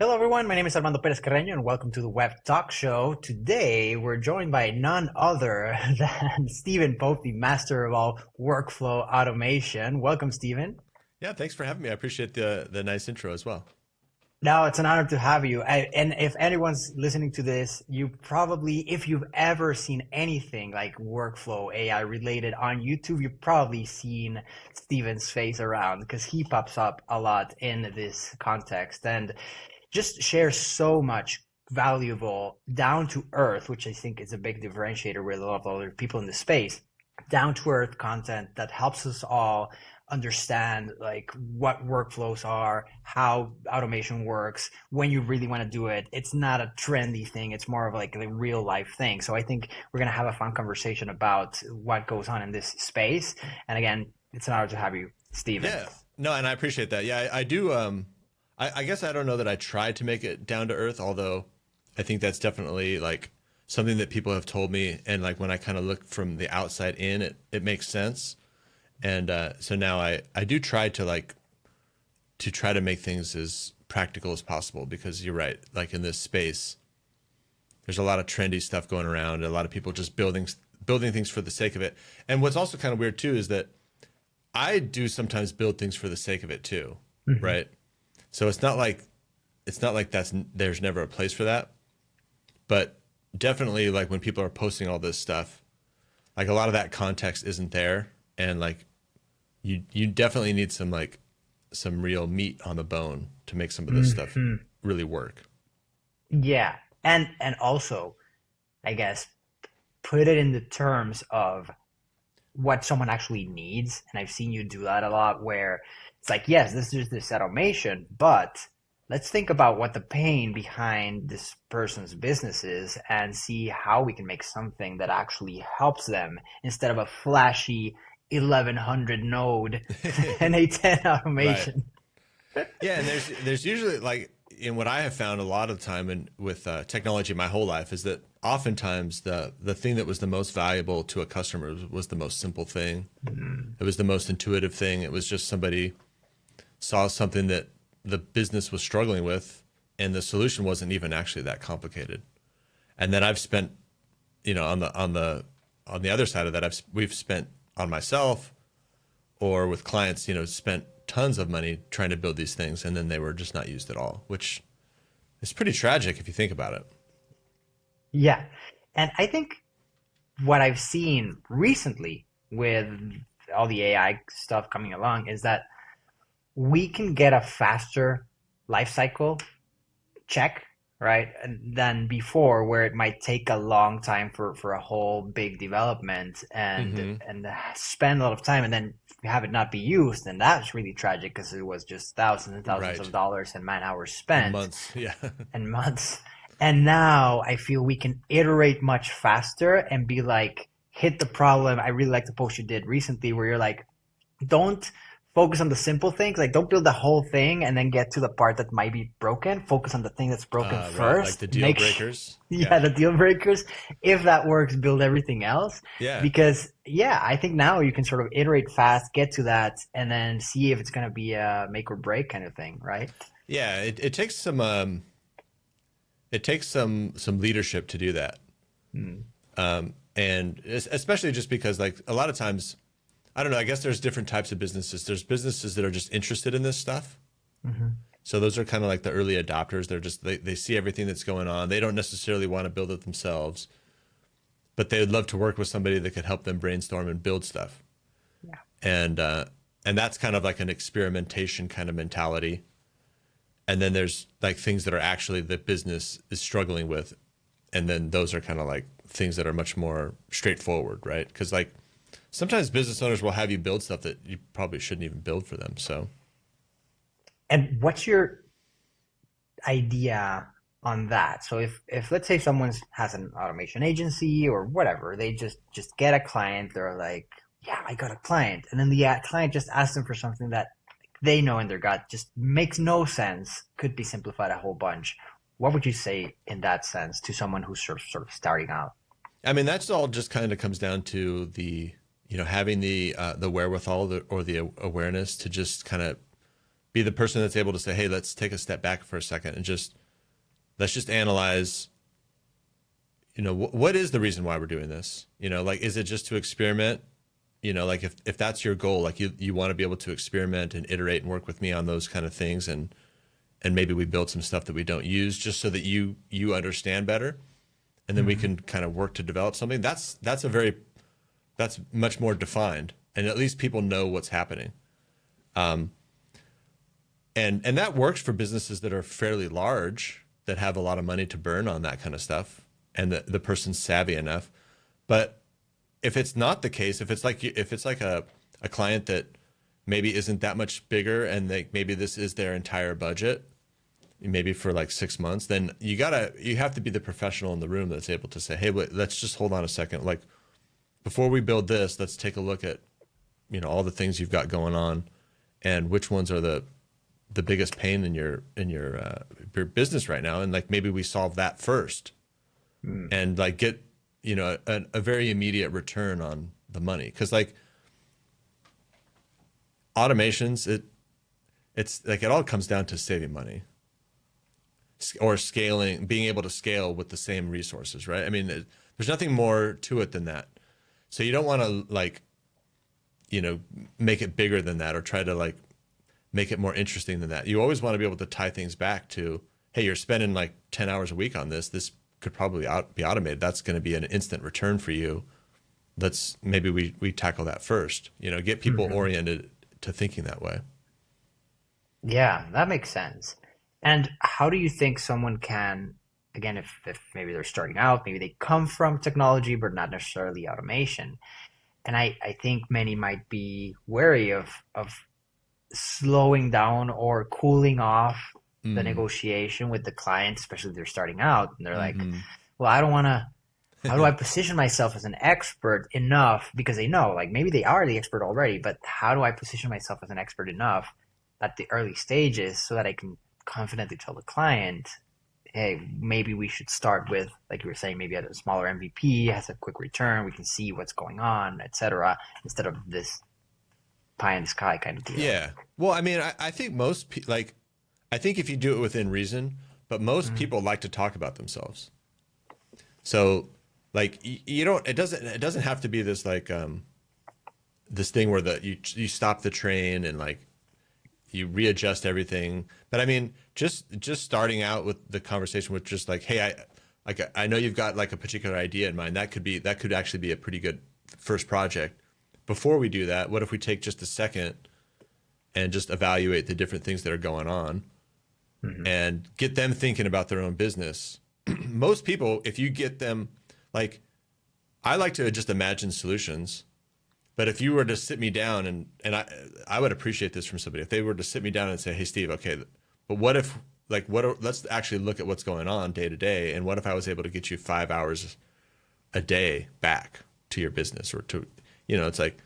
Hello, everyone. My name is Armando Perez-Carreno, and welcome to the Web Talk Show. Today, we're joined by none other than Stephen Pope, the master of all workflow automation. Welcome, Stephen. Yeah, thanks for having me. I appreciate the nice intro as well. No, it's an honor to have you. And if anyone's listening to this, you probably, if you've ever seen anything like workflow AI related on YouTube, you've probably seen Stephen's face around because he pops up a lot in this context and just shares so much valuable down to earth, which I think is a big differentiator with a lot of other people in the space, down to earth content that helps us all understand like what workflows are, how automation works, when you really want to do it. It's not a trendy thing. It's more of like a real life thing. So I think we're going to have a fun conversation about what goes on in this space. And again, it's an honor to have you, Stephen. Yeah, no, and I appreciate that. Yeah, I do. I guess I don't know that I tried to make it down to earth, although I think that's definitely like something that people have told me. And like when I kind of look from the outside in, it makes sense. And so now I do try to try to make things as practical as possible, because you're right. Like in this space, there's a lot of trendy stuff going around, and a lot of people just building things for the sake of it. And what's also kind of weird too is that I do sometimes build things for the sake of it too, right? So it's not like there's never a place for that. But definitely like when people are posting all this stuff, like a lot of that context isn't there, and like you definitely need some real meat on the bone to make some of this stuff really work. Yeah. And also, I guess, put it in the terms of what someone actually needs. And I've seen you do that a lot where it's like, yes, this is this automation, but let's think about what the pain behind this person's business is and see how we can make something that actually helps them instead of a flashy 1100 node and a 10 automation. Right. Yeah, and there's usually like in what I have found a lot of the time and with technology my whole life is that oftentimes the thing that was the most valuable to a customer was the most simple thing. It was the most intuitive thing. It was just somebody saw something that the business was struggling with, and the solution wasn't even actually that complicated. And then I've spent, on the other side of that, we've spent on myself or with clients, spent tons of money trying to build these things, and then they were just not used at all, which is pretty tragic if you think about it. Yeah. And I think what I've seen recently with all the AI stuff coming along is that we can get a faster life cycle check, right, than before, where it might take a long time for a whole big development and spend a lot of time and then have it not be used. And that's really tragic because it was just thousands and thousands of dollars and man hours spent. Months, yeah. And months. And now I feel we can iterate much faster and be like, hit the problem. I really like the post you did recently where you're like, don't focus on the simple things. Like, don't build the whole thing and then get to the part that might be broken. Focus on the thing that's broken first. Right, like the deal breakers. Yeah, the deal breakers. If that works, build everything else. Yeah. Because, yeah, I think now you can sort of iterate fast, get to that, and then see if it's going to be a make or break kind of thing, right? Yeah, it takes some leadership to do that. And especially just because like a lot of times, I don't know, I guess there's different types of businesses. There's businesses that are just interested in this stuff. So those are kind of like the early adopters. They're just, they see everything that's going on. They don't necessarily want to build it themselves, but they would love to work with somebody that could help them brainstorm and build stuff. Yeah. And that's kind of like an experimentation kind of mentality. And then there's like things that are actually the business is struggling with. And then those are kind of like things that are much more straightforward, right? Because like sometimes business owners will have you build stuff that you probably shouldn't even build for them. So, and what's your idea on that? So if let's say someone has an automation agency or whatever, they just get a client, they're like, yeah, I got a client. And then the client just asks them for something that they know in their gut just makes no sense, could be simplified a whole bunch. What would you say in that sense to someone who's sort of starting out? I mean, that's all just kind of comes down to having the wherewithal or the awareness to just kind of be the person that's able to say, hey, let's take a step back for a second and just let's just analyze, what is the reason why we're doing this? Like, is it just to experiment? Like if that's your goal, like you want to be able to experiment and iterate and work with me on those kind of things, and maybe we build some stuff that we don't use just so that you understand better, and then we can kind of work to develop something. That's much more defined, and at least people know what's happening. And that works for businesses that are fairly large, that have a lot of money to burn on that kind of stuff, and the person's savvy enough. But if it's not the case, if it's like a client that maybe isn't that much bigger, and maybe this is their entire budget, maybe for like 6 months, then you have to be the professional in the room that's able to say, hey, wait, let's just hold on a second. Like, before we build this, let's take a look at, all the things you've got going on, and which ones are the biggest pain in your business right now, and like maybe we solve that first, and like get a very immediate return on the money, because like automations, it's like it all comes down to saving money or scaling, being able to scale with the same resources, right? I mean, there's nothing more to it than that. So you don't want to like make it bigger than that, or try to like make it more interesting than that. You always want to be able to tie things back to, hey, you're spending like 10 hours a week on this. This could probably be automated. That's going to be an instant return for you. Maybe we tackle that first, get people oriented to thinking that way. Yeah, that makes sense. And how do you think someone can, again, if maybe they're starting out, maybe they come from technology, but not necessarily automation. And I think many might be wary of slowing down or cooling off the negotiation with the client, especially if they're starting out. And they're like, well, I don't want to, how do I position myself as an expert enough? Because they know, like maybe they are the expert already, but how do I position myself as an expert enough at the early stages so that I can confidently tell the client, hey, maybe we should start with, like you were saying, maybe at a smaller MVP, has a quick return, we can see what's going on, etc., instead of this pie in the sky kind of deal. Yeah. Well, I mean, I think I think if you do it within reason, but most people like to talk about themselves. So like you don't, it doesn't have to be this like this thing where you stop the train and like you readjust everything. But I mean, just starting out with the conversation with just like, hey, I know you've got like a particular idea in mind. That could actually be a pretty good first project. Before we do that, what if we take just a second and just evaluate the different things that are going on and get them thinking about their own business? Most people, if you get them, like, I like to just imagine solutions. But if you were to sit me down, and I would appreciate this from somebody, if they were to sit me down and say, hey, Steve, okay, but what if, like, let's actually look at what's going on day to day. And what if I was able to get you 5 hours a day back to your business, or to, it's like,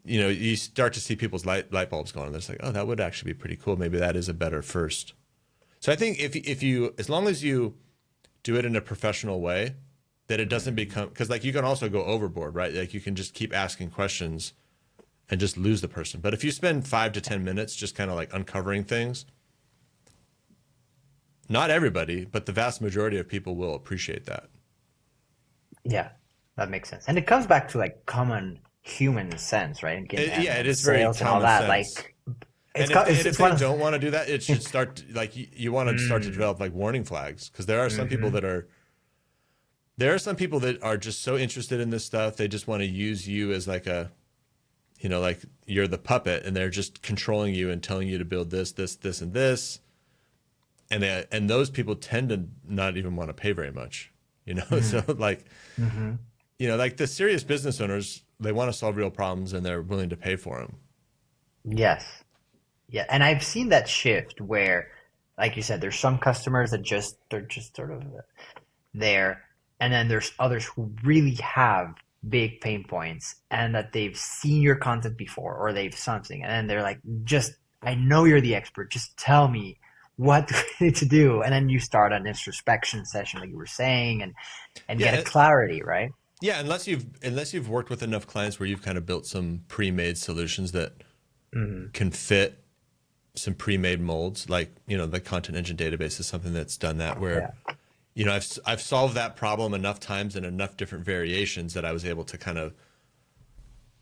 you start to see people's light bulbs going on. It's like, oh, that would actually be pretty cool. Maybe that is a better first. So I think if you, as long as you do it in a professional way, that it doesn't become, because like you can also go overboard, right? Like you can just keep asking questions and just lose the person. But if you spend 5 to 10 minutes just kind of like uncovering things, not everybody, but the vast majority of people will appreciate that. Yeah, that makes sense. And it comes back to like common human sense, right? And it is very sales and all common that. sense. Like, And if they don't want to do that, it should start like you want to start to develop like warning flags, because there are some people that are just so interested in this stuff, they just want to use you as like a, like you're the puppet, and they're just controlling you and telling you to build this, and this, and those people tend to not even want to pay very much, So like, like the serious business owners, they want to solve real problems and they're willing to pay for them. yes. Yeah, and I've seen that shift where, like you said, there's some customers that they're just sort of there, and then there's others who really have big pain points, and that they've seen your content before, or they've something, and then they're like, I know you're the expert, just tell me what do we need to do, and then you start an introspection session, like you were saying, and get a clarity, right? Yeah, unless you've worked with enough clients where you've kind of built some pre-made solutions that can fit some pre-made molds, like, you know, the content engine database is something that's done that, where, Yeah. you know, I've solved that problem enough times in enough different variations that I was able to kind of,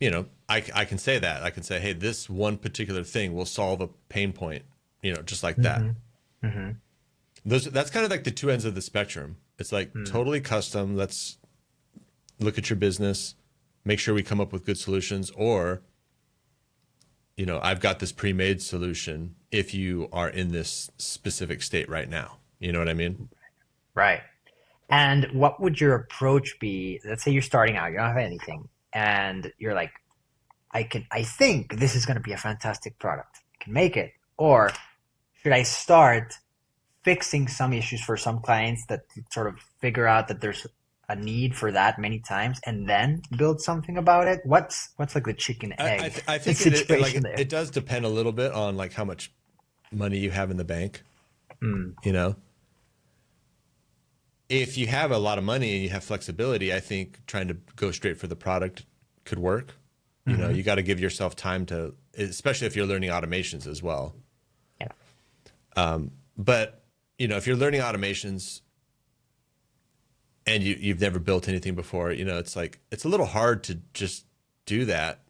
you know, I can say that. I can say, hey, this one particular thing will solve a pain point, you know, just like that. Mm-hmm. Mm-hmm. That's kind of like the two ends of the spectrum. It's like totally custom. Let's look at your business, make sure we come up with good solutions, or, you know, I've got this pre-made solution if you are in this specific state right now. You know what I mean? Right. And what would your approach be? Let's say you're starting out, you don't have anything, and you're like, I think this is going to be a fantastic product. I can make it. Or should I start fixing some issues for some clients that sort of figure out that there's a need for that many times and then build something about it? What's like the chicken egg I think situation there? it does depend a little bit on like how much money you have in the bank. Mm, You know, if you have a lot of money and you have flexibility, I think trying to go straight for the product could work. You know, hmm. you got to give yourself time to, especially if you're learning automations as well. Yeah. But, you know, if you're learning automations and you've never built anything before, you know, it's like, it's a little hard to just do that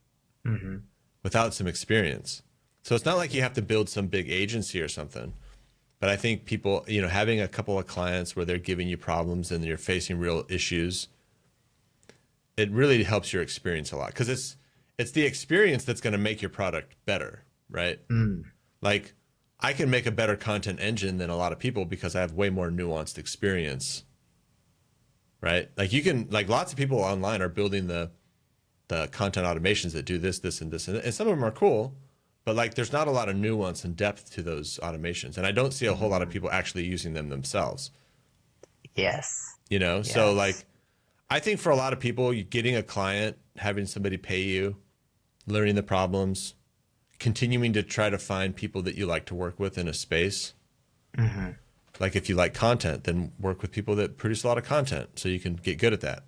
Hmm. without some experience. So it's not like you have to build some big agency or something. But I think people, you know, having a couple of clients where they're giving you problems and you're facing real issues, it really helps your experience a lot, because it's the experience that's going to make your product better, right? Mm, Like, I can make a better content engine than a lot of people because I have way more nuanced experience, right? Like, you can, like, lots of people online are building the content automations that do this, this, and this, and some of them are cool, but like, there's not a lot of nuance and depth to those automations, and I don't see a whole lot of people actually using them themselves. yes. You know, so Yes. like, I think for a lot of people, getting a client, having somebody pay you, learning the problems, continuing to try to find people that you like to work with in a space. Hmm. Like, if you like content, then work with people that produce a lot of content so you can get good at that.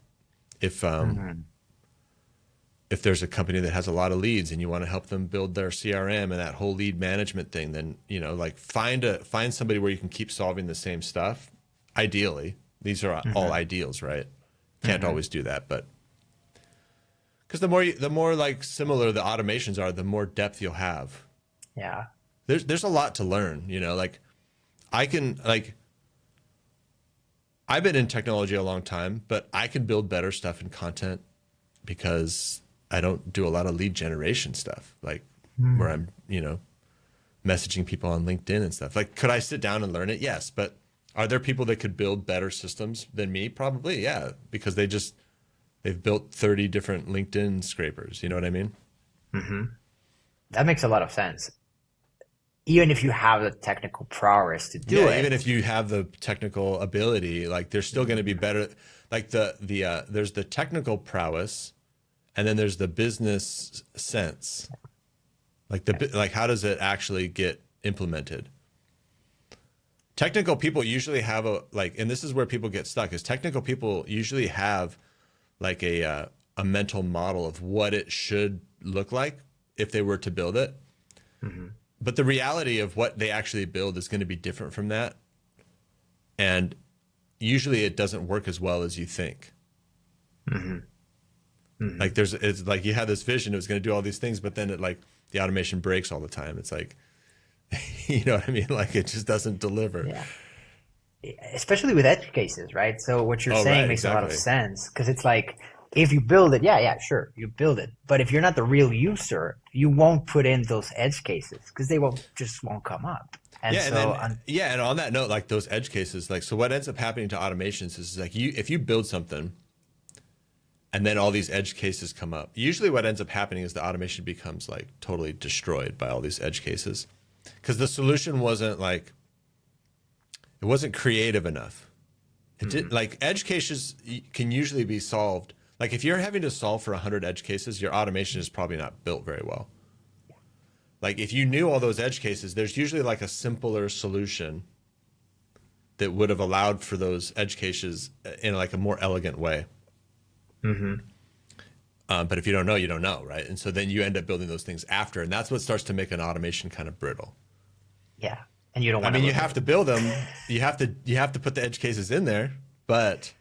If Hmm. if there's a company that has a lot of leads and you want to help them build their CRM and that whole lead management thing, then, you know, like, find somebody where you can keep solving the same stuff. Ideally, these are all Hmm. ideals, right? Can't Hmm. always do that, but because the more like similar the automations are, the more depth you'll have. Yeah. There's a lot to learn, you know, like, I can, like, I've been in technology a long time, but I can build better stuff in content because I don't do a lot of lead generation stuff, like, where Mm. I'm, you know, messaging people on LinkedIn and stuff. Like, could I sit down and learn it? Yes. But are there people that could build better systems than me? Probably. Yeah. Because they've built 30 different LinkedIn scrapers. You know what I mean? Hmm. That makes a lot of sense. Even if you have the technical prowess to Yeah. do Even it. if you have the technical ability, like, there's still going to be better. Like, there's the technical prowess, and then there's the business sense. Like, like, how does it actually get implemented? Technical people usually have and this is where people get stuck, is technical people usually have like a mental model of what it should look like if they were to build it. Hmm. But the reality of what they actually build is going to be different from that. And usually it doesn't work as well as you think. Hmm. Hmm. Like, it's like you had this vision, it was going to do all these things, but then the automation breaks all the time. It's like, you know what I mean? Like, it just doesn't deliver. Yeah. Especially with edge cases, right? So what you're Oh, saying right. makes a lot of Exactly. sense because it's like if you build it, yeah, sure, you build it. But if you're not the real user, you won't put in those edge cases because they won't come up. And Yeah, and so, then yeah, and on that note, like, those edge cases, like, so what ends up happening to automations is like, if you build something and then all these edge cases come up, usually what ends up happening is the automation becomes like totally destroyed by all these edge cases, because the solution wasn't like, it wasn't creative enough. It did, mhm, like, edge cases can usually be solved. Like, if you're having to solve for 100 edge cases, your automation is probably not built very well. Like, if you knew all those edge cases, there's usually like a simpler solution that would have allowed for those edge cases in like a more elegant way. mhm, But if you don't know, you don't know, right? And so then you end up building those things after, and that's what starts to make an automation kind of brittle. Yeah. And you don't I want to mean, you look have at to build them. You have to put the edge cases in there, but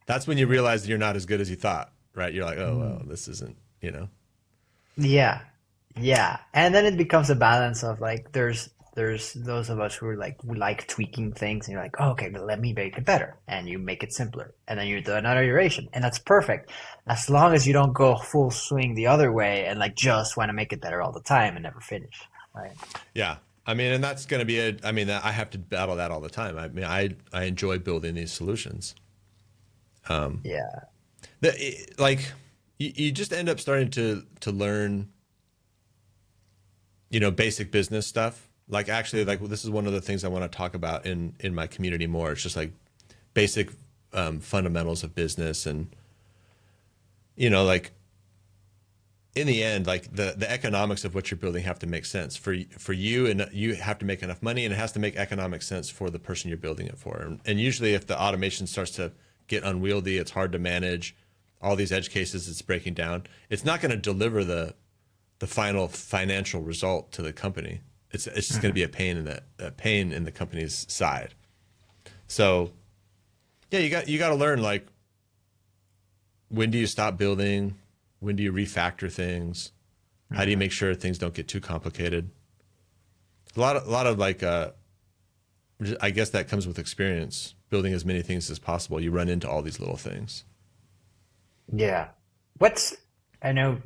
that's when you realize that you're not as good as you thought, right? You're like, oh, it. well, this isn't, you know. Yeah. Yeah. And then it becomes a balance of like there's those of us who are like we like tweaking things and you're like, oh, okay, but let me make it better. And you make it simpler. And then you do another iteration. And that's perfect. As long as you don't go full swing the other way and like just want to make it better all the time and never finish. Right. Yeah. I mean, and that's going to be I mean, I have to battle that all the time. I mean, I enjoy building these solutions. Yeah. Like you just end up starting to learn, basic business stuff. Like actually, like this is one of the things I want to talk about in my community more. It's just like basic fundamentals of business, and like in the end, like the economics of what you're building have to make sense for you, and you have to make enough money, and it has to make economic sense for the person you're building it for. And usually, if the automation starts to get unwieldy, it's hard to manage all these edge cases. It's breaking down. It's not going to deliver the final financial result to the company. It's just going to be a pain in the company's side. So yeah, you got to learn, like, when do you stop building? When do you refactor things? How do you make sure things don't get too complicated? A lot of like, I guess that comes with experience, building as many things as possible. You run into all these little things. Yeah. I know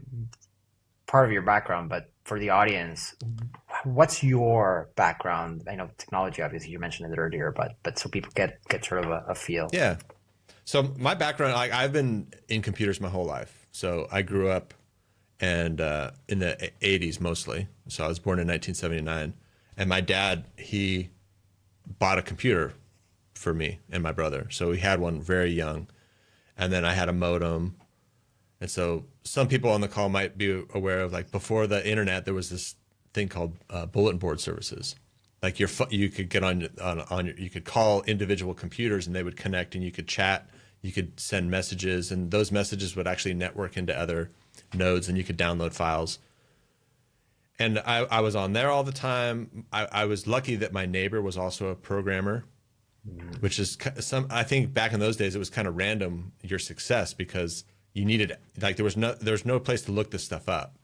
part of your background, but for the audience, what's your background? I know technology, obviously, you mentioned it earlier, but so people get sort of a feel. Yeah. So my background, like, I've been in computers my whole life. So I grew up and in the 80s mostly. So I was born in 1979, and my dad, he bought a computer for me and my brother. So we had one very young, and then I had a modem. And so some people on the call might be aware of, like, before the internet, there was this thing called bulletin board services. Like you could get you could call individual computers and they would connect, and you could chat, you could send messages, and those messages would actually network into other nodes, and you could download files. And I was on there all the time. I was lucky that my neighbor was also a programmer, which is I think back in those days, it was kind of random, your success, because you needed, like, there was no place to look this stuff up.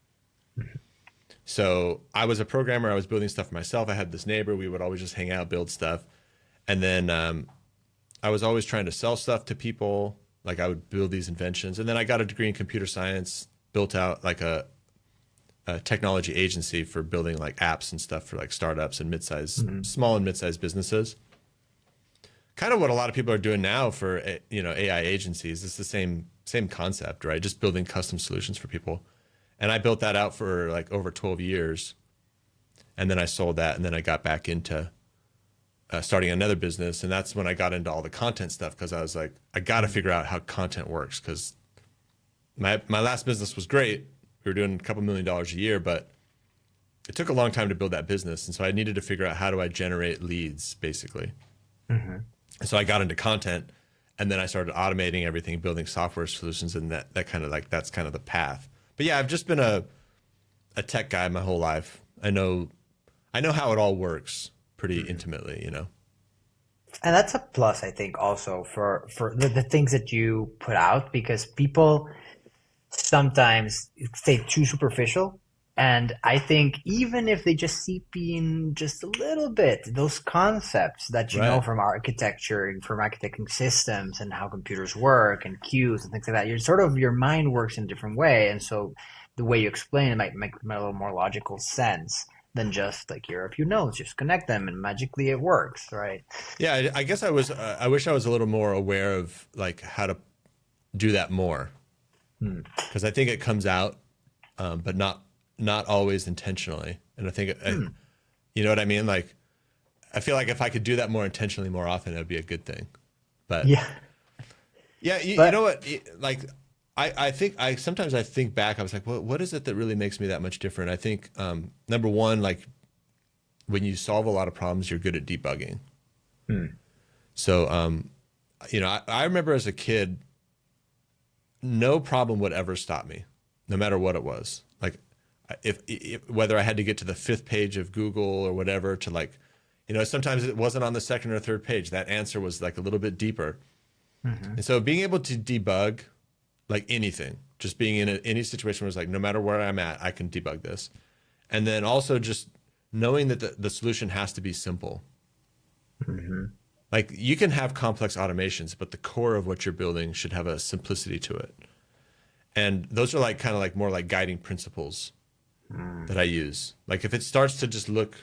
So I was a programmer. I was building stuff for myself. I had this neighbor. We would always just hang out, build stuff. And then I was always trying to sell stuff to people. Like, I would build these inventions. And then I got a degree in computer science, built out like a technology agency for building like apps and stuff for like startups and small and mid-sized businesses. Kind of what a lot of people are doing now for, AI agencies. It's the same concept, right? Just building custom solutions for people. And I built that out for like over 12 years. And then I sold that. And then I got back into starting another business. And that's when I got into all the content stuff, because I was like, I got to figure out how content works, because my last business was great. We were doing a couple $1,000,000 a year, but it took a long time to build that business. And so I needed to figure out, how do I generate leads, basically. And so I got into content, and then I started automating everything, building software solutions. And that kind of like, that's kind of the path. But yeah, I've just been a tech guy my whole life. I know how it all works pretty intimately, And that's a plus, I think, also for the things that you put out, because people sometimes stay too superficial. And I think even if they just seep in just a little bit, those concepts that you know Right. from architecture and from architecting systems and how computers work and queues and things like that, your mind works in a different way. And so the way you explain it might make a little more logical sense than just like, here are a few nodes, just connect them and magically it works, right? Yeah, I guess I wish I was a little more aware of, like, how to do that more, because I think it comes out, but not always intentionally. And I think, you know what I mean? Like, I feel like if I could do that more intentionally more often, it would be a good thing. But Yeah. yeah, you know But what? Like, I think sometimes I think back, I was like, what is it that really makes me that much different? I think, number one, like, when you solve a lot of problems, you're good at debugging. So, I remember as a kid, no problem would ever stop me, no matter what it was. Like, if whether I had to get to the 5th page of Google or whatever to like, sometimes it wasn't on the 2nd or 3rd page. That answer was like a little bit deeper. And so being able to debug like anything, just being in any situation where it's like, no matter where I'm at, I can debug this. And then also just knowing that the solution has to be simple. Like you can have complex automations, but the core of what you're building should have a simplicity to it. And those are like kind of like more like guiding principles that I use. Like if it starts to just look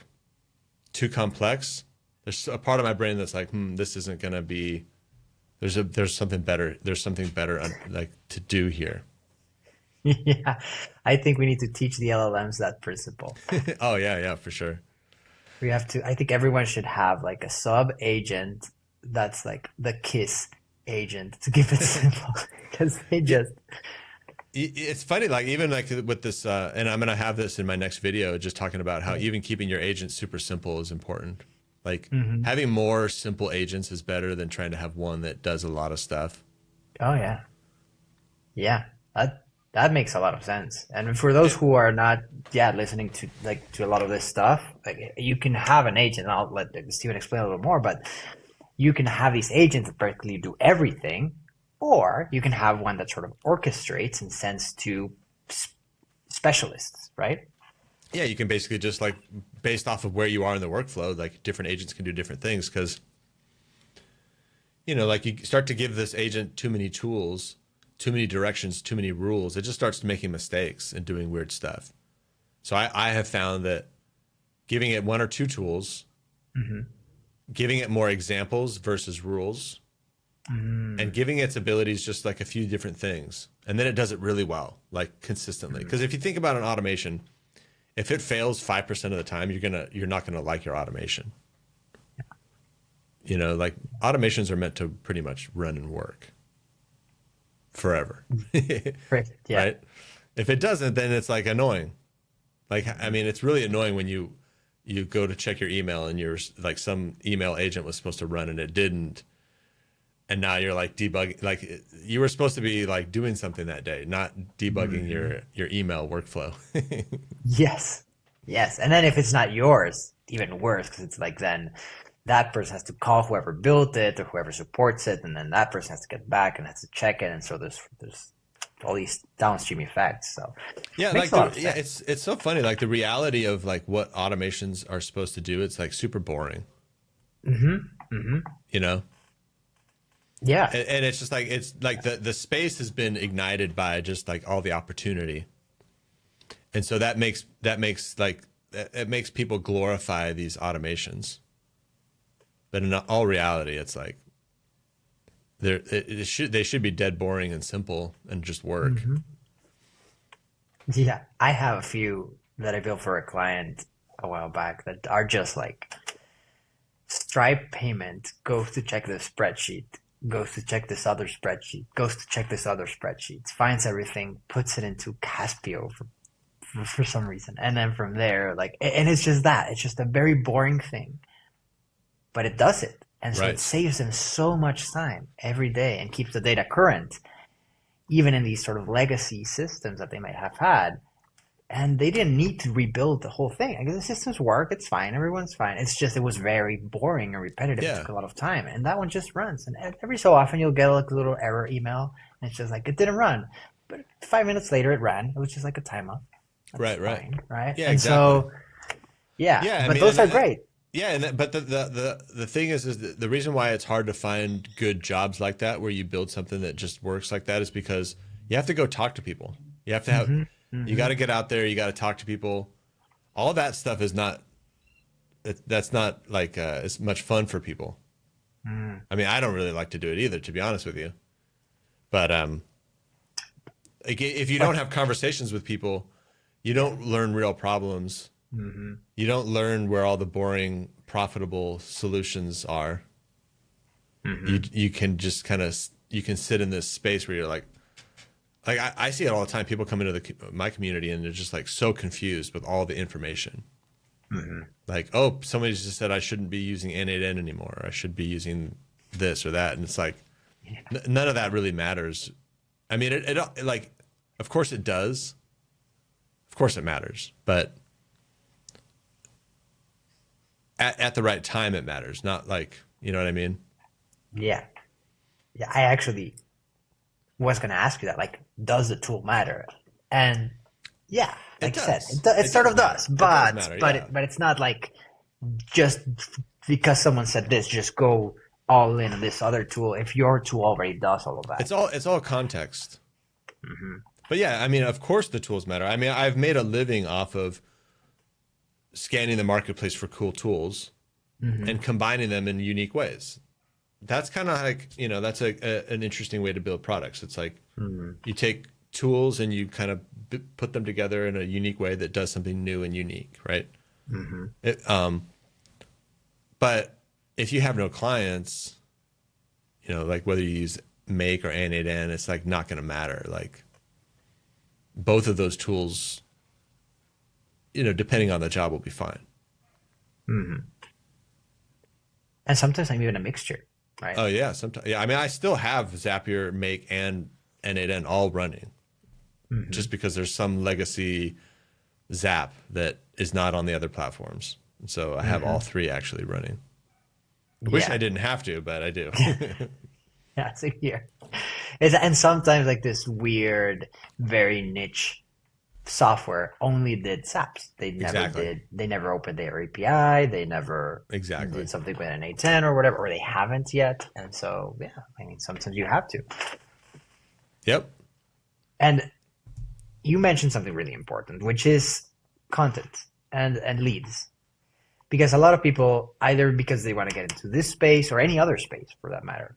too complex, there's a part of my brain that's like, this isn't going to be, there's something better. There's something better like to do here. Yeah, I think we need to teach the LLMs that principle. Oh yeah, for sure. We have to, I think everyone should have like a sub agent that's like the KISS agent to keep it simple because they just. It's funny, like even like with this, and I'm going to have this in my next video, just talking about how even keeping your agent super simple is important. Like having more simple agents is better than trying to have one that does a lot of stuff. Oh yeah. Yeah. That makes a lot of sense. And for those who are not listening to a lot of this stuff, like you can have an agent, and I'll let Steven explain a little more, but you can have these agents that practically do everything, or you can have one that sort of orchestrates and sends to specialists, right? Yeah, you can basically just like based off of where you are in the workflow, like different agents can do different things because like you start to give this agent too many tools, too many directions, too many rules, it just starts making mistakes and doing weird stuff. So I have found that giving it 1 or 2 tools, giving it more examples versus rules, and giving its abilities just like a few different things, and then it does it really well, like consistently. Because if you think about an automation, if it fails 5% of the time, you're not gonna like your automation. Like automations are meant to pretty much run and work forever. Right. Yeah. Right? If it doesn't, then it's like annoying. Like, I mean, it's really annoying when you go to check your email and you're like some email agent was supposed to run and it didn't. And now you're like debugging, like you were supposed to be like doing something that day, not debugging your email workflow. Yes. Yes. And then if it's not yours, even worse, because it's like then that person has to call whoever built it or whoever supports it, and then that person has to get back and has to check it, and so there's all these downstream effects. So yeah, like it's so funny. Like the reality of like what automations are supposed to do, it's like super boring. Yeah. And it's just like the space has been ignited by just like all the opportunity, and so that makes like it makes people glorify these automations. But in all reality, it's like they should be dead boring and simple and just work. Yeah. I have a few that I built for a client a while back that are just like Stripe payment goes to check this spreadsheet, goes to check this other spreadsheet, goes to check this other spreadsheet, finds everything, puts it into Caspio for some reason. And then from there, like, and it's just that. It's just a very boring thing. But it does it. And so it saves them so much time every day and keeps the data current, even in these sort of legacy systems that they might have had. And they didn't need to rebuild the whole thing. I guess the systems work. It's fine. Everyone's fine. It's just it was very boring and repetitive. It took a lot of time. And that one just runs. And every so often you'll get like a little error email. And it's just like, it didn't run. But 5 minutes later it ran. It was just like a timeout. That's fine, right? Yeah, and exactly. So, but those are great. Yeah, but the thing is the reason why it's hard to find good jobs like that where you build something that just works like that is because you have to go talk to people. You have to have you got to get out there. You got to talk to people. All that stuff is not that's not like as much fun for people. I mean, I don't really like to do it either, to be honest with you. But like, if you don't have conversations with people, you don't learn real problems. You don't learn where all the boring, profitable solutions are. You can just kind of you can sit in this space where you're like I see it all the time. People come into my community and they're just like so confused with all the information. Like, oh, somebody just said I shouldn't be using N8N anymore. Or I should be using this or that, and it's like none of that really matters. I mean, it like, of course it does. Of course it matters, but at the right time it matters, not like, you know what I mean? Yeah. Yeah. I actually was going to ask you that. Like, does the tool matter? And yeah, It like you said, does. it It sort does of matter. does, It does matter. Yeah. but it's not like just because someone said this, just go all in on this other tool. If your tool already does all of that. It's all context. But yeah, I mean, of course the tools matter. I mean, I've made a living off of scanning the marketplace for cool tools and combining them in unique ways. That's kind of like, that's an interesting way to build products. It's like you take tools and you kind of put them together in a unique way that does something new and unique, right? But if you have no clients, like whether you use Make or N8N, it's like not going to matter. Like both of those tools, depending on the job, will be fine. And sometimes I'm even a mixture, right? Oh yeah, sometimes. Yeah, I mean, I still have Zapier, Make, and N8N all running, just because there's some legacy Zap that is not on the other platforms. So I have all three actually running. I wish I didn't have to, but I do. Yeah, it's here. And sometimes like this weird, very niche software only did SAPs. They never opened their API. They never did something with an A10 or whatever, or they haven't yet. And so, yeah, I mean, sometimes you have to. Yep. And you mentioned something really important, which is content and leads. Because a lot of people, either because they want to get into this space or any other space for that matter,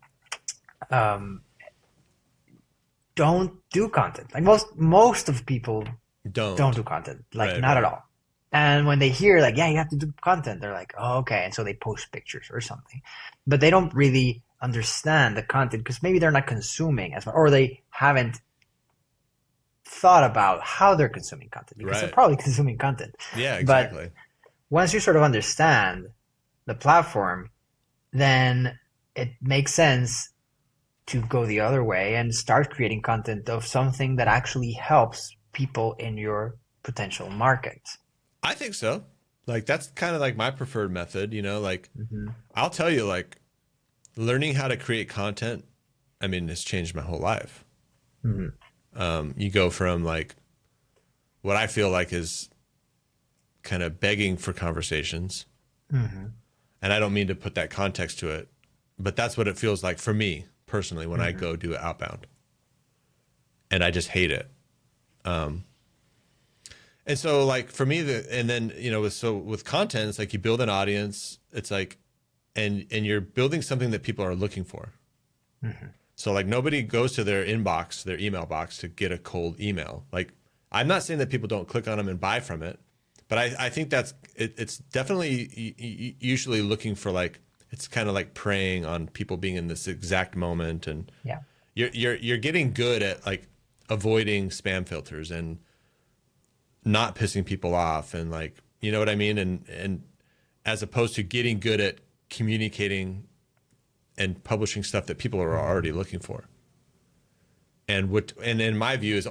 don't do content. Like most of people don't do content. Like not at all. And when they hear like, yeah, you have to do content, they're like, oh, okay. And so they post pictures or something, but they don't really understand the content because maybe they're not consuming as much, or they haven't thought about how they're consuming content because they're probably consuming content. Yeah, exactly. But once you sort of understand the platform, then it makes sense to go the other way and start creating content of something that actually helps people in your potential market. I think so. Like that's kind of like my preferred method, like I'll tell you, like learning how to create content, I mean, it's changed my whole life. You go from like what I feel like is kind of begging for conversations. And I don't mean to put that context to it, but that's what it feels like for me personally when I go do outbound. And I just hate it. And so like for me, with content, it's like you build an audience, it's like, and you're building something that people are looking for. So like nobody goes to their inbox, their email box to get a cold email. Like I'm not saying that people don't click on them and buy from it, but I think it's definitely usually looking for like, it's kind of like preying on people being in this exact moment. And you're getting good at like avoiding spam filters and not pissing people off. And like, you know what I mean? And as opposed to getting good at communicating and publishing stuff that people are already looking for. And in my view is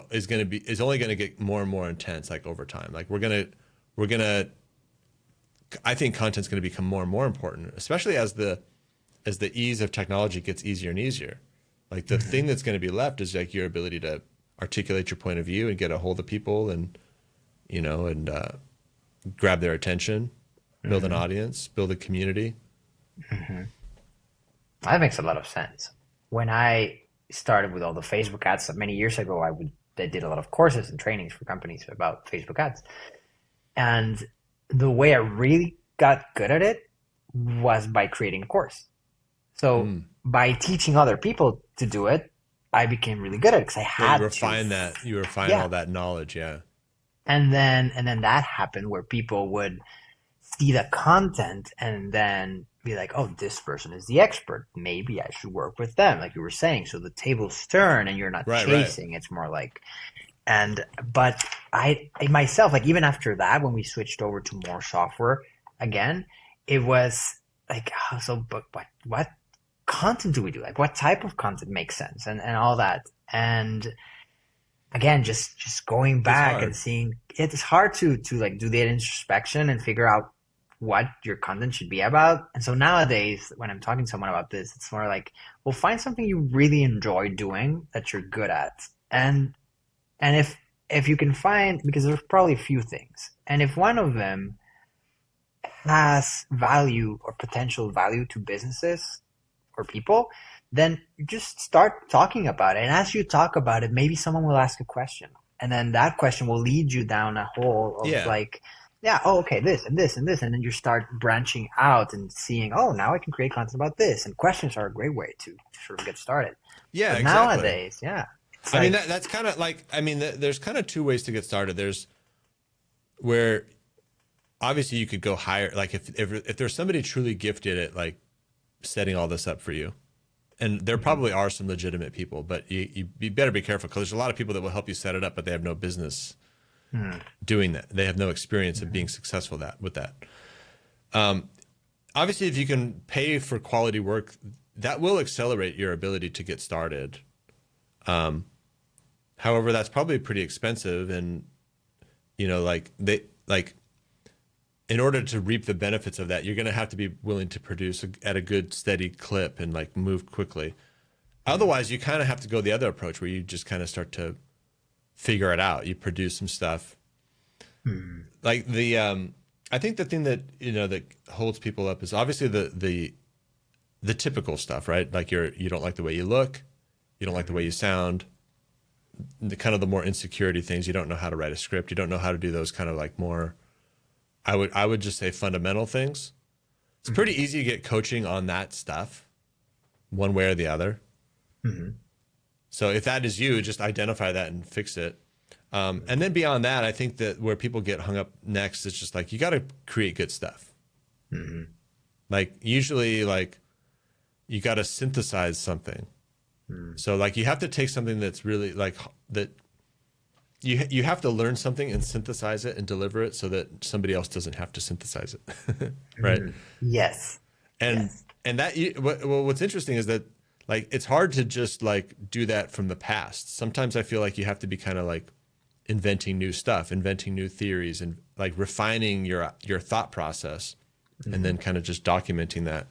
only going to get more and more intense, like over time. Like I think content's going to become more and more important, especially as the ease of technology gets easier and easier. Like the thing that's going to be left is like your ability to articulate your point of view and get a hold of people and, grab their attention, build an audience, build a community. That makes a lot of sense. When I started with all the Facebook ads many years ago, I did a lot of courses and trainings for companies about Facebook ads. And the way I really got good at it was by creating a course. So by teaching other people to do it, I became really good at it because I had to. You refine all that knowledge. Yeah. And then that happened where people would see the content and then be like, oh, this person is the expert. Maybe I should work with them, like you were saying. So the tables turn and you're not chasing. It's more like, but I myself, like even after that, when we switched over to more software again, it was like, oh, so, but what content do we do? Like what type of content makes sense and all that. And again, just going It's back and hard. seeing, it's hard to like do that introspection and figure out what your content should be about. And so nowadays, when I'm talking to someone about this, it's more like, well, find something you really enjoy doing that you're good at. And if you can find, because there's probably a few things, and if one of them has value or potential value to businesses or people, then you just start talking about it. And as you talk about it, maybe someone will ask a question. And then that question will lead you down a hole of Yeah. like, yeah, oh, okay, this and this and this. And then you start branching out and seeing, oh, now I can create content about this. And questions are a great way to sort of get started. Yeah, But exactly. nowadays, yeah, it's I mean, like, that's kind of like, I mean, there's kind of two ways to get started. There's where obviously you could go higher. Like if there's somebody truly gifted at like setting all this up for you, and there mhm, probably are some legitimate people, but you better be careful because there's a lot of people that will help you set it up, but they have no business mhm, doing that. They have no experience of mhm, being successful with that. Obviously, if you can pay for quality work, that will accelerate your ability to get started. However, that's probably pretty expensive, and like like in order to reap the benefits of that, you're going to have to be willing to produce at a good steady clip and like move quickly. mhm, Otherwise, you kind of have to go the other approach where you just kind of start to figure it out. You produce some stuff. mhm, Like I think the thing that that holds people up is obviously the typical stuff, right? Like you don't like the way you look, you don't like the way mhm, you sound, the kind of the more insecurity things. You don't know how to write a script. You don't know how to do those kind of like more. I would just say fundamental things. It's pretty mhm, easy to get coaching on that stuff, one way or the other. mhm, So if that is you, just identify that and fix it. And then beyond that, I think that where people get hung up next is just like you got to create good stuff. mhm, Like usually, like you got to synthesize something. mhm, So like you have to take something that's really like that. You have to learn something and synthesize it and deliver it so that somebody else doesn't have to synthesize it, right? mhm. Yes, And yes. and that what's interesting is that like it's hard to just like do that from the past. Sometimes I feel like you have to be kind of like inventing new stuff, inventing new theories, and like refining your thought process, and then Mhm, kind of just documenting that.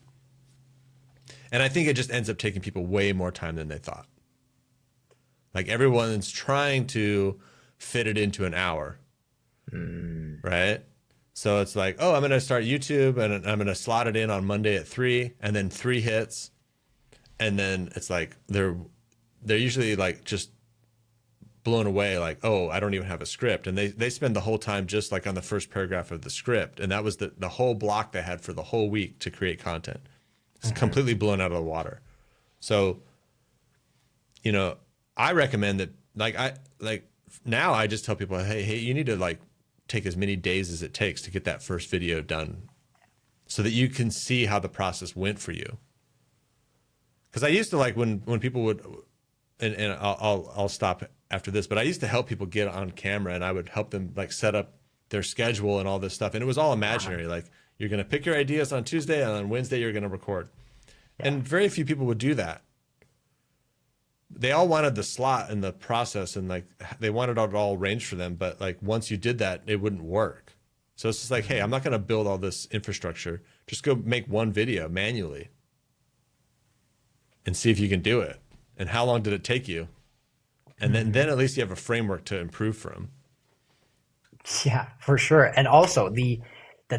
And I think it just ends up taking people way more time than they thought. Like everyone's trying to fit it into an hour, mhm, right? So it's like, oh, I'm going to start YouTube and I'm going to slot it in on Monday at 3, and then 3 hits, and then it's like they're usually like just blown away, like, oh, I don't even have a script, and they spend the whole time just like on the first paragraph of the script, and that was the whole block they had for the whole week to create content. It's mhm, completely blown out of the water. So you know, I recommend that like now I just tell people, hey, you need to like take as many days as it takes to get that first video done so that you can see how the process went for you. Because I used to like when people would, and I'll stop after this, but I used to help people get on camera and I would help them like set up their schedule and all this stuff, and it was all uh-huh, imaginary. Like you're gonna pick your ideas on Tuesday and on Wednesday you're gonna record, yeah. and very few people would do that. They all wanted the slot and the process, and like they wanted it all arranged for them, but like once you did that it wouldn't work. So it's just like, hey, I'm Mhm, not going to build all this infrastructure, just go make one video manually and see if you can do it, and how long did it take you, and then mhm. at least you have a framework to improve from. Yeah, for sure. And also the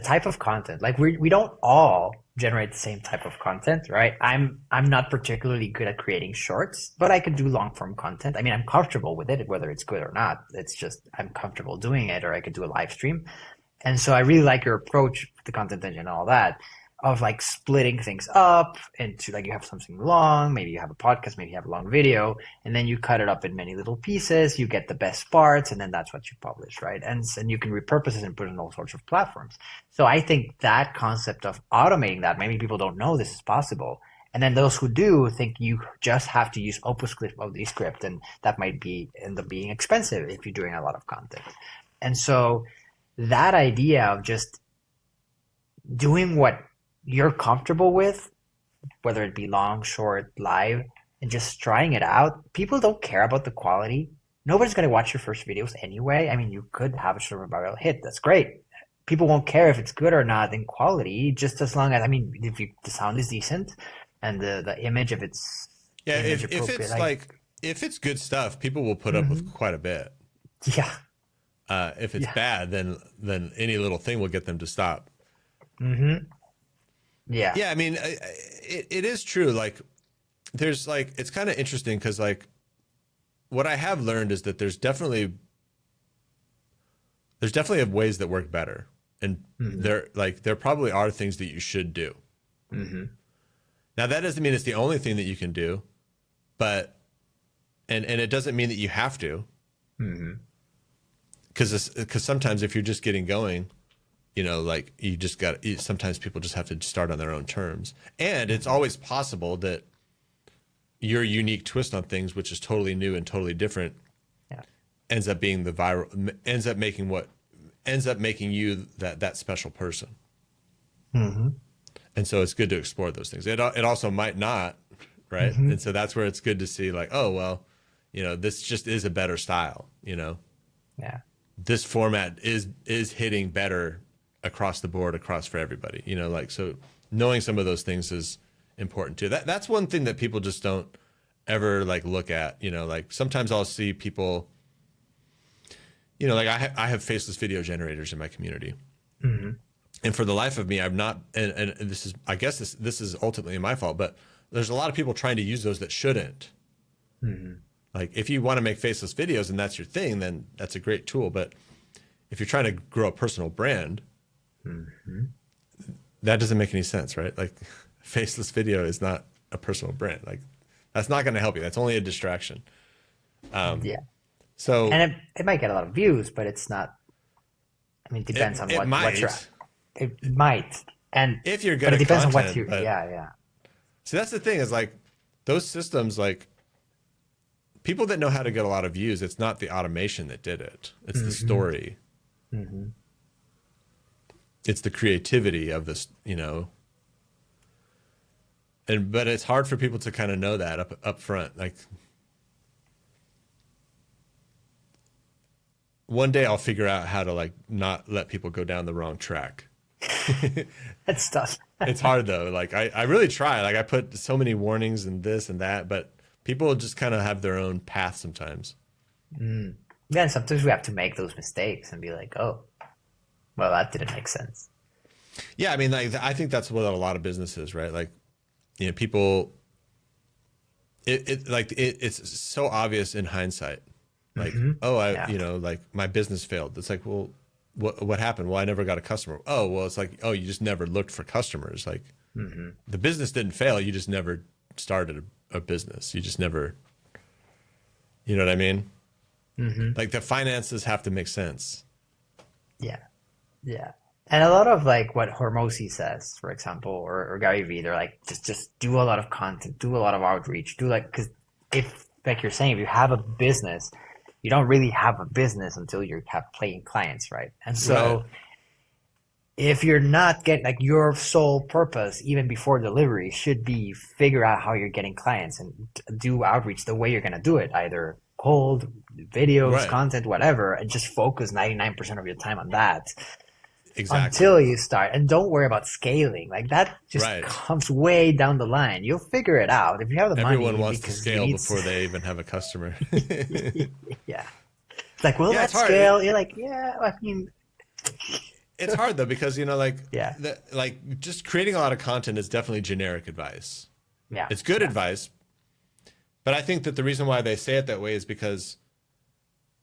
type of content. Like we don't all generate the same type of content, right? I'm not particularly good at creating shorts, but I could do long form content. I mean, I'm comfortable with it, whether it's good or not. It's just I'm comfortable doing it, or I could do a live stream. And so I really like your approach with the content engine and all that of like splitting things up into like you have something long, maybe you have a podcast, maybe you have a long video, and then you cut it up in many little pieces, you get the best parts, and then that's what you publish, right? And you can repurpose it and put it in all sorts of platforms. So I think that concept of automating that, maybe people don't know this is possible. And then those who do think you just have to use OpenScript, and that might be end up being expensive if you're doing a lot of content. And so that idea of just doing what you're comfortable with, whether it be long, short, live, and just trying it out. People don't care about the quality. nobody's going to watch your first videos anyway. I mean, you could have a sort of a viral hit. That's great. People won't care if it's good or not in quality, just as long as, I mean, if the sound is decent and the image, if it's Yeah, image if appropriate, it's like if it's good stuff, people will put up with quite a bit. yeah, If it's yeah, bad, then any little thing will get them to stop. yeah, Yeah, I mean, it is true. Like, there's like, it's kind of interesting because like, what I have learned is that there's definitely ways that work better, and there probably are things that you should do. Now that doesn't mean it's the only thing that you can do, but and it doesn't mean that you have to, because sometimes if you're just getting going, you know, like you just got, sometimes people just have to start on their own terms, and it's always possible that your unique twist on things, which is totally new and totally different, yeah, ends up being the viral, ends up making you that special person. And so it's good to explore those things. It also might not, right? And so that's where it's good to see like, oh, well, you know, this just is a better style, you know, yeah, this format is hitting better across the board, across for everybody, you know, like, so knowing some of those things is important too. That's one thing that people just don't ever like look at, you know, like sometimes I'll see people, you know, like I have faceless video generators in my community. And for the life of me, I've not, and this is, I guess this is ultimately my fault, but there's a lot of people trying to use those that shouldn't. Like if you want to make faceless videos and that's your thing, then that's a great tool. But if you're trying to grow a personal brand, that doesn't make any sense, right? Like faceless video is not a personal brand. Like that's not going to help you. That's only a distraction. yeah. So, And it might get a lot of views, but it's not. I mean, it depends on what you're. It might, and if you're good but at it depends content, on what you. but, Yeah. See, that's the thing is like those systems, like people that know how to get a lot of views, it's not the automation that did it. It's the story. It's the creativity of this, you know. But it's hard for people to kind of know that up front. Like one day I'll figure out how to like not let people go down the wrong track. That's tough. It's hard though. Like I really try. Like I put so many warnings and this and that, but people just kind of have their own path sometimes. Then sometimes we have to make those mistakes and be like, oh, well, that didn't make sense. Yeah, I mean, like I think that's what a lot of businesses, right? Like, you know, people. It's so obvious in hindsight. Like, you know, like my business failed. It's like, well, what happened? Well, I never got a customer. Oh, well, it's like, oh, you just never looked for customers. Like, the business didn't fail. You just never started a business. You just never. You know what I mean? Like the finances have to make sense. Yeah. And a lot of like what Hormozy says, for example, or Gary Vee, they're like, just do a lot of content, do a lot of outreach, do like, because if, like you're saying, if you have a business, you don't really have a business until you have paying clients, right? And so if you're not getting, like your sole purpose, even before delivery, should be figure out how you're getting clients and do outreach the way you're going to do it, either cold, videos, content, whatever, and just focus 99% of your time on that. Exactly. Until you start, and don't worry about scaling. Like that just comes way down the line. You'll figure it out if you have the money. Everyone wants to scale before they even have a customer. Yeah, it's like, will that scale? You're like, yeah. I mean, it's hard though because you know, like, yeah, like just creating a lot of content is definitely generic advice. Yeah, it's good advice, but I think that the reason why they say it that way is because,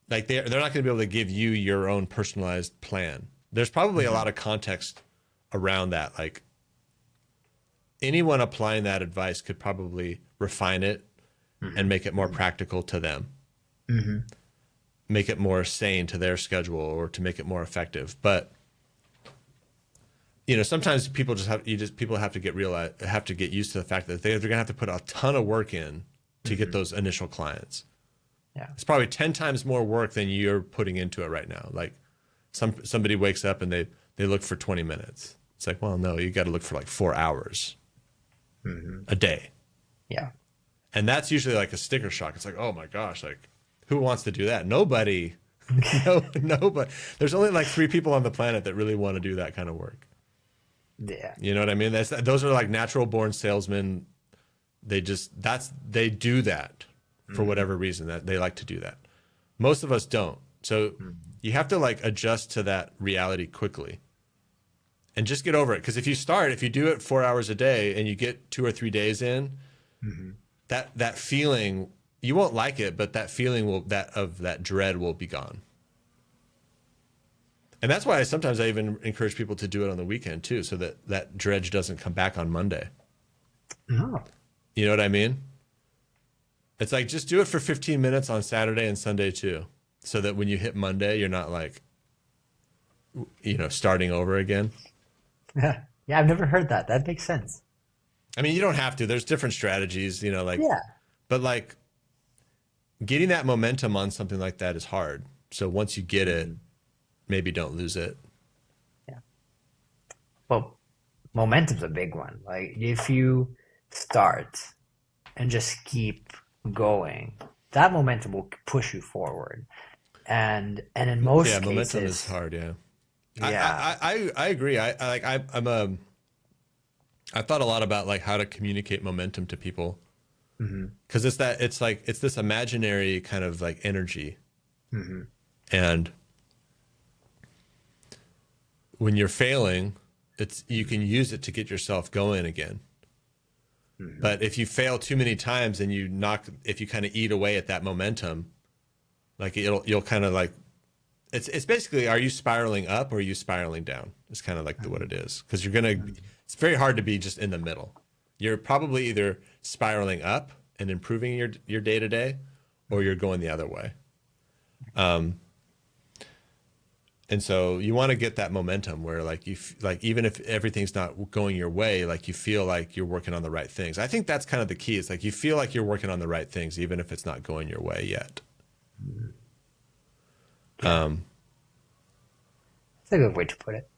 like, they're not going to be able to give you your own personalized plan. There's probably a lot of context around that. Like anyone applying that advice could probably refine it and make it more practical to them, make it more sane to their schedule or to make it more effective. But, you know, sometimes people people have to get used to the fact that they're going to have to put a ton of work in to get those initial clients. Yeah. It's probably 10 times more work than you're putting into it right now. Like, somebody wakes up and they look for 20 minutes. It's like, well, no, you got to look for like 4 hours a day. Yeah. And that's usually like a sticker shock. It's like, oh my gosh, like Who wants to do that? Nobody. No, but there's only like 3 people on the planet that really want to do that kind of work. Yeah. You know what I mean? Those are like natural born salesmen. They do that for whatever reason, that they like to do that. Most of us don't. So you have to like adjust to that reality quickly and just get over it. Because if you do it 4 hours a day and you get 2 or 3 days in, that feeling, you won't like it, but that feeling of that dread will be gone. And that's why sometimes I even encourage people to do it on the weekend too, so that dread doesn't come back on Monday. Oh. You know what I mean? It's like, just do it for 15 minutes on Saturday and Sunday too, so that when you hit Monday, you're not like, starting over again. Yeah. Yeah, I've never heard that. That makes sense. I mean, you don't have to. There's different strategies, Yeah. but like getting that momentum on something like that is hard. So once you get it, maybe don't lose it. Yeah. Well, momentum's a big one. Like if you start and just keep going, that momentum will push you forward. And in most cases, momentum is hard. Yeah. Yeah. I agree. I've thought a lot about like how to communicate momentum to people, because it's this imaginary kind of like energy, and when you're failing, you can use it to get yourself going again. But if you fail too many times and if you kind of eat away at that momentum, like you'll kind of like, it's basically, are you spiraling up or are you spiraling down? It's kind of like what it is. Because it's very hard to be just in the middle. You're probably either spiraling up and improving your day to day, or you're going the other way. And so you want to get that momentum where like even if everything's not going your way, like you feel like you're working on the right things. I think that's kind of the key. It's like you feel like you're working on the right things, even if it's not going your way yet. That's a good way to put it.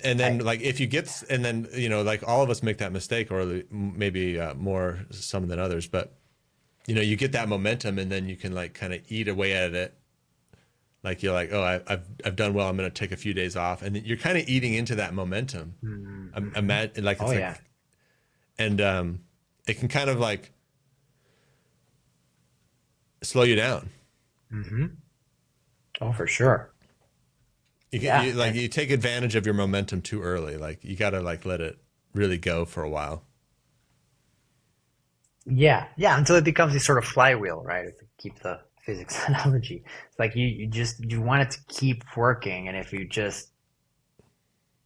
And then like if you get, and then, like all of us make that mistake, or maybe more some than others, but you get that momentum and then you can like kind of eat away at it. Like you're like, oh, I've done well. I'm going to take a few days off, and you're kind of eating into that momentum. Imagine like, it's like, and it can kind of like slow you down. Oh, for sure. You take advantage of your momentum too early. Like you got to like let it really go for a while. Yeah, until it becomes this sort of flywheel, right? If we keep the physics analogy, it's like you want it to keep working, and if you just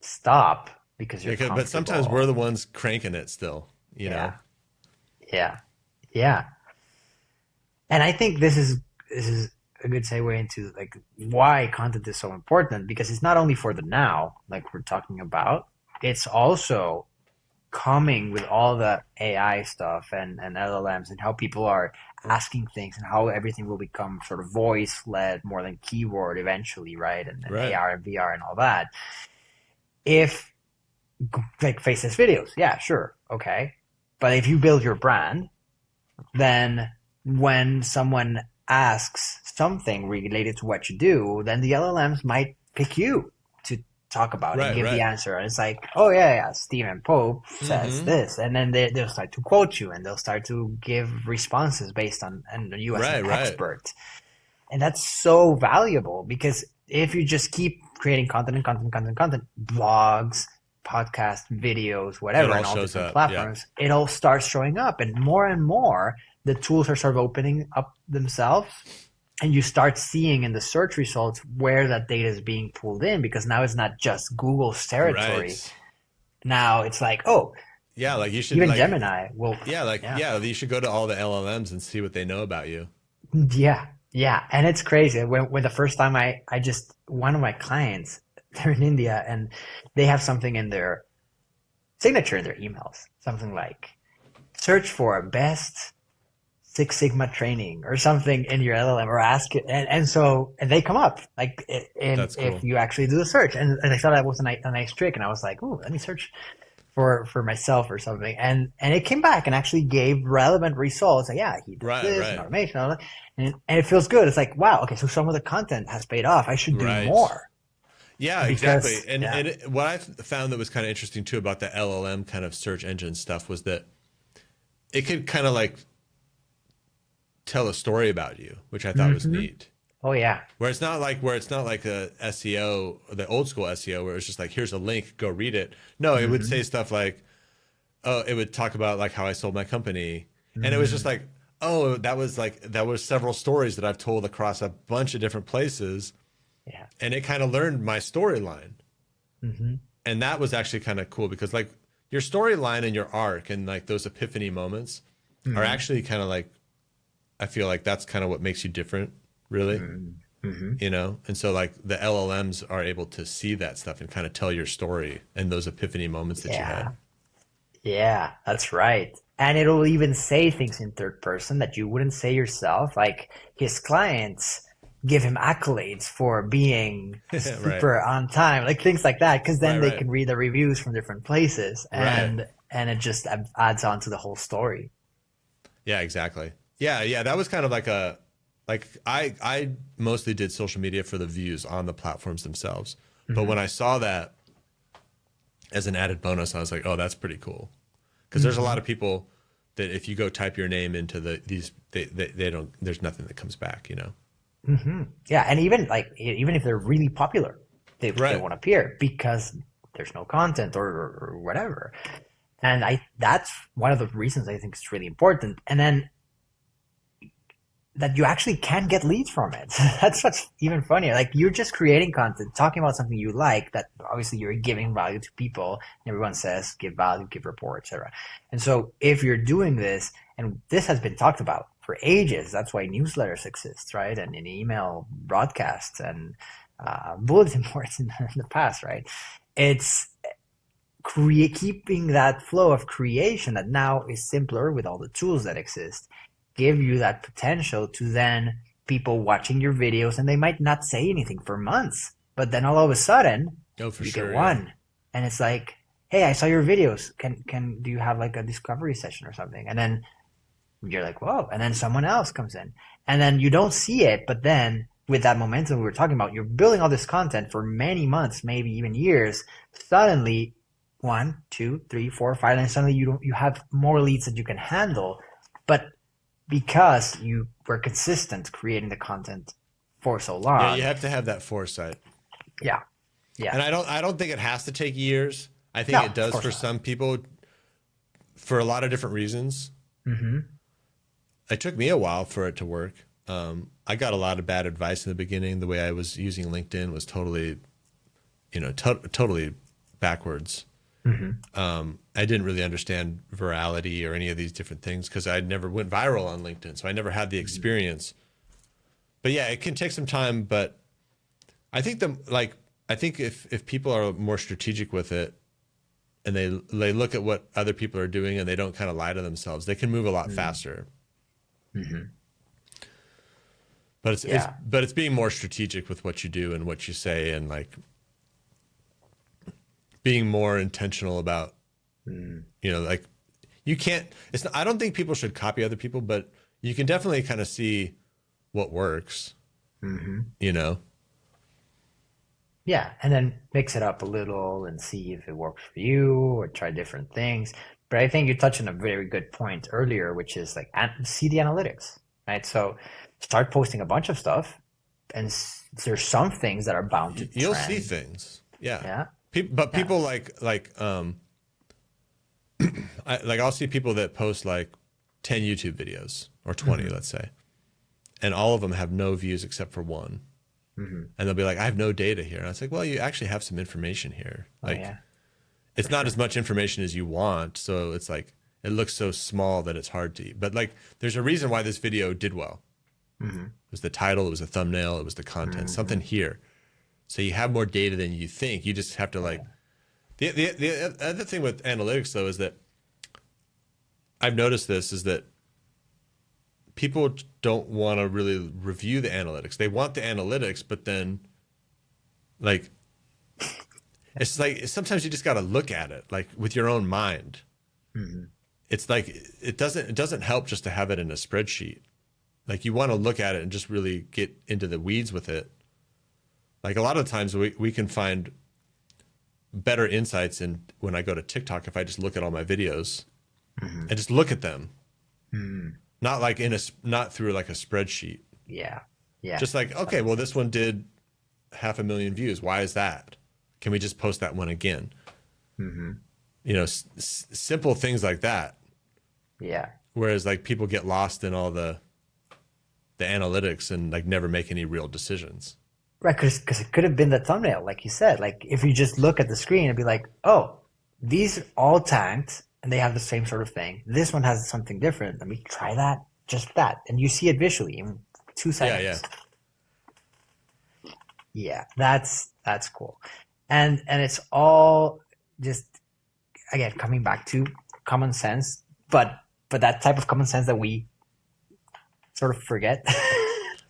stop because you're comfortable. But sometimes we're the ones cranking it still, you know? Yeah. And I think this is a good segue into like why content is so important, because it's not only for the now, like we're talking about, it's also coming with all the AI stuff and LLMs and how people are asking things and how everything will become sort of voice led more than keyword eventually, right? And AR and VR and all that. If like faceless videos, yeah, sure, okay. But if you build your brand, then when someone asks something related to what you do, then the LLMs might pick you to talk about and give the answer. And it's like, oh yeah, Stephen Pope says this, and then they'll start to quote you and they'll start to give responses based on you as an expert. And that's so valuable, because if you just keep creating content, blogs, podcasts, videos, whatever, on all different platforms, it all starts showing up, and more the tools are sort of opening up themselves, and you start seeing in the search results where that data is being pulled in, because now it's not just Google's territory. Right. Now it's like, like you should even Gemini will. You should go to all the LLMs and see what they know about you. Yeah, and it's crazy. When the first time one of my clients, they're in India, and they have something in their signature in their emails, something like search for best Six Sigma training or something in your LLM, or ask it, and they come up like That's cool. if you actually do the search, and I thought that was a nice trick, and I was like, oh, let me search for myself or something, and it came back and actually gave relevant results. Like, yeah, he does Right, this and right, automation, all that, and it feels good. It's like, wow, okay, so some of the content has paid off. I should do right. more Yeah, exactly. because yeah. What I found that was kind of interesting too about the LLM kind of search engine stuff was that it could kind of like tell a story about you, which I thought was Hmm. neat. Oh yeah. Where it's not like a SEO, the old school SEO, where it's just like, here's a link, go read it. No, it would say Hmm. stuff like, oh, it would talk about like how I sold my company, and it was just Mm, like, oh, that was several stories that I've told across a bunch of different places, yeah. and it kind of learned my storyline, Hmm. and that was actually kind of cool because like your storyline and your arc and like those epiphany moments are Hmm. actually kind of like, I feel like that's kind of what makes you different, really, Hmm. you know? And so like the LLMs are able to see that stuff and kind of tell your story and those epiphany moments that you had. Yeah. Yeah, that's right. And it'll even say things in third person that you wouldn't say yourself. Like his clients give him accolades for being Right. super on time, like things like that, because Right, then they right. can read the reviews from different places, Right. and it just adds on to the whole story. Yeah, exactly. Yeah, yeah, that was kind of like a like I mostly did social media for the views on the platforms themselves. But Hmm. when I saw that as an added bonus, I was like, "Oh, that's pretty cool." Because there's a lot Hmm. of people that if you go type your name into these they don't there's nothing that comes back, you know. Hmm. Yeah, and even like even if they're really popular, they Right. won't appear because there's no content or whatever. And I that's one of the reasons I think it's really important. And then that you actually can get leads from it. That's what's even funnier. Like you're just creating content, talking about something you like that obviously you're giving value to people. And everyone says give value, give rapport, etc. And so if you're doing this, and this has been talked about for ages, that's why newsletters exist, right? And in email broadcasts and bulletin boards in the past, right? It's keeping that flow of creation that now is simpler with all the tools that exist, give you that potential to then people watching your videos and they might not say anything for months, but then all of a sudden Oh, for you get sure, yeah. one, and it's like, hey, I saw your videos, can do you have like a discovery session or something? And then you're like, whoa, and then someone else comes in, and then you don't see it, but then with that momentum we were talking about, you're building all this content for many months, maybe even years. Suddenly, one, two, three, four, five, and suddenly you have more leads that you can handle, but because you were consistent creating the content for so Yeah, you long. have to have that foresight. Yeah, yeah, And I don't think it has to take years. I think no, it of does course for not. some people for a lot of different reasons. Mm-hmm. It took me a while for it to work. I got a lot of bad advice in the beginning. The way I was using LinkedIn was totally, you know, totally backwards. Mm-hmm. I didn't really understand virality or any of these different things because I never went viral on LinkedIn, so I never had the experience. But yeah, it can take some time. But I think I think if people are more strategic with it and they look at what other people are doing and they don't kind of lie to themselves, they can move a lot faster. Mm-hmm. But Yeah. it's being more strategic with what you do and what you say and like being more intentional about, Mm-hmm. you know, like you can't it's not, I don't think people should copy other people, but you can definitely kind of see what works, Mm-hmm. you know. Yeah, and then mix it up a little and see if it works for you or try different things. But I think you touched on a very good point earlier, which is like see the analytics, right? So start posting a bunch of stuff, and there's some things that are bound to You'll see trend. things. Yeah. Yeah, But yeah. people like I'll see people that post like 10 YouTube videos or 20, Hmm. let's say, and all of them have no views except for one. Hmm. And they'll be like, I have no data here. And I was like, well, you actually have some information here. Oh Like, yeah, it's for not as sure. much information as you want. So it's like, it looks so small that it's hard to eat. But like, there's a reason why this video did well. Hmm. It was the title, it was the thumbnail, it was the content, Hmm. something here. So you have more data than you think. You just have to Oh like, yeah. the other thing with analytics though is that I've noticed this is that people don't want to really review the analytics. They want the analytics, but then like It's like sometimes you just got to look at it like with your own mind. Mhm. It's like it doesn't help just to have it in a spreadsheet. Like you want to look at it and just really get into the weeds with it. Like a lot of times we can find better insights in when I go to TikTok if I just look at all my videos Mhm. and just look at them, Mhm. not like not through like a spreadsheet. Yeah. Yeah. Just like, That okay, makes well this sense. one did 500,000 views. Why is that? Can we just post that one again? Mhm. Simple things like that. Yeah. Whereas like people get lost in all the analytics and like never make any real decisions. Right, because it could have been the thumbnail, like you said. Like if you just look at the screen and be like, oh, these all tanked and they have the same sort of thing. This one has something different. Let me try that, just that, and you see it visually in two Yeah, yeah, seconds. Yeah, that's cool, and it's all just again coming back to common sense, but that type of common sense that we sort of forget